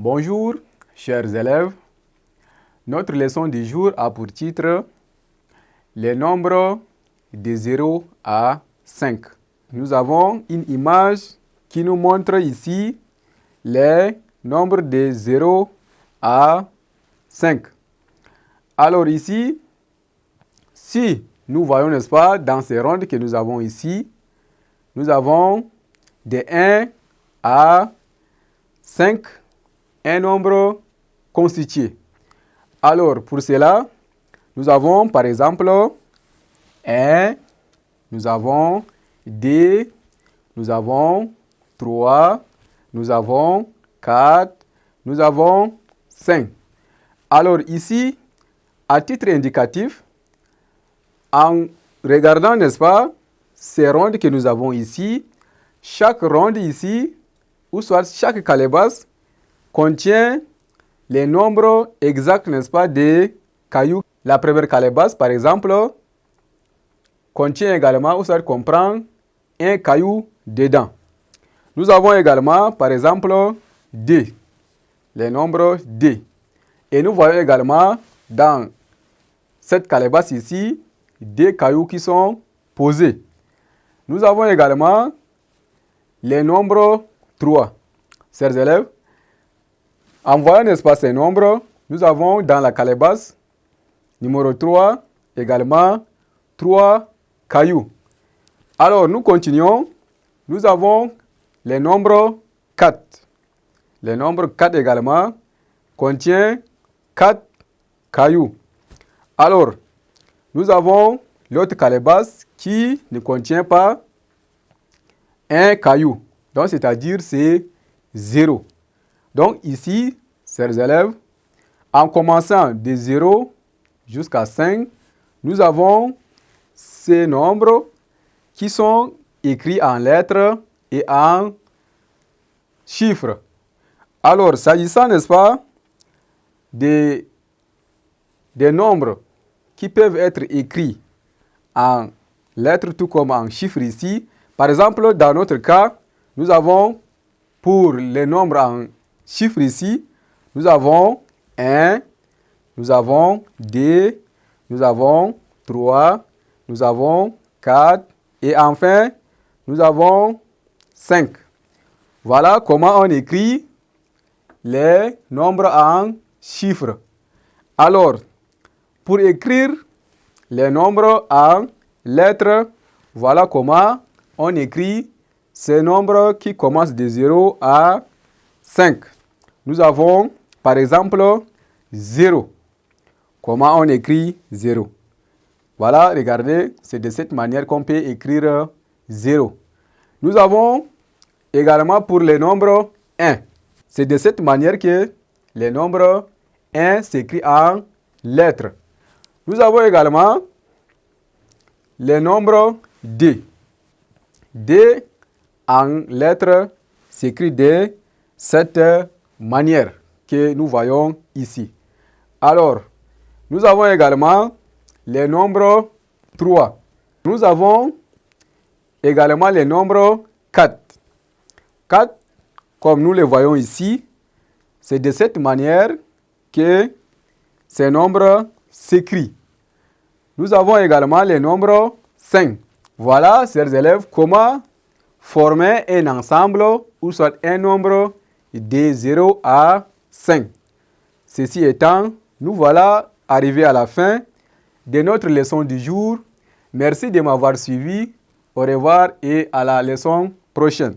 Bonjour, chers élèves. Notre leçon du jour a pour titre les nombres de 0 à 5. Nous avons une image qui nous montre ici les nombres de 0 à 5. Alors ici, si nous voyons, n'est-ce pas, dans ces rondes que nous avons ici, nous avons de 1 à 5, un nombre constitué. Alors, pour cela, nous avons par exemple 1, nous avons 2, nous avons 3, nous avons 4, nous avons 5. Alors ici, à titre indicatif, en regardant, n'est-ce pas, ces rondes que nous avons ici, chaque ronde ici, ou soit chaque calebasse, contient les nombres exacts, n'est-ce pas, des cailloux. La première calebasse, par exemple, contient également, ou soit comprend un caillou dedans. Nous avons également, par exemple, 2, les nombres 2. Et nous voyons également dans cette calebasse ici, 2 cailloux qui sont posés. Nous avons également les nombres 3. Chers élèves, en voyant, n'est-ce pas, ces nombres, nous avons dans la calebasse numéro 3 également 3 cailloux. Alors, nous continuons. Nous avons les nombres 4. Les nombres 4 également contient 4 cailloux. Alors, nous avons l'autre calebasse qui ne contient pas un caillou. Donc, c'est-à-dire c'est 0. Donc, ici, chers élèves, en commençant de 0 jusqu'à 5, nous avons ces nombres qui sont écrits en lettres et en chiffres. Alors, s'agissant, n'est-ce pas, des nombres qui peuvent être écrits en lettres tout comme en chiffres ici. Par exemple, dans notre cas, nous avons pour les nombres en chiffres ici, nous avons 1, nous avons 2, nous avons 3, nous avons 4 et enfin, nous avons 5. Voilà comment on écrit les nombres en chiffres. Alors, pour écrire les nombres en lettres, voilà comment on écrit ces nombres qui commencent de 0 à 5. Nous avons, par exemple, 0. Comment on écrit 0? Voilà, regardez, c'est de cette manière qu'on peut écrire 0. Nous avons également pour les nombres 1. C'est de cette manière que les nombres 1 s'écrit en lettres. Nous avons également les nombres 2. 2 en lettres s'écrit de cette manière que nous voyons ici. Alors, nous avons également les nombres 3. Nous avons également les nombres 4. 4, comme nous les voyons ici, c'est de cette manière que ces nombres s'écrivent. Nous avons également les nombres 5. Voilà, chers élèves, comment former un ensemble ou soit un nombre de 0 à 5. Ceci étant, nous voilà arrivés à la fin de notre leçon du jour. Merci de m'avoir suivi. Au revoir et à la leçon prochaine.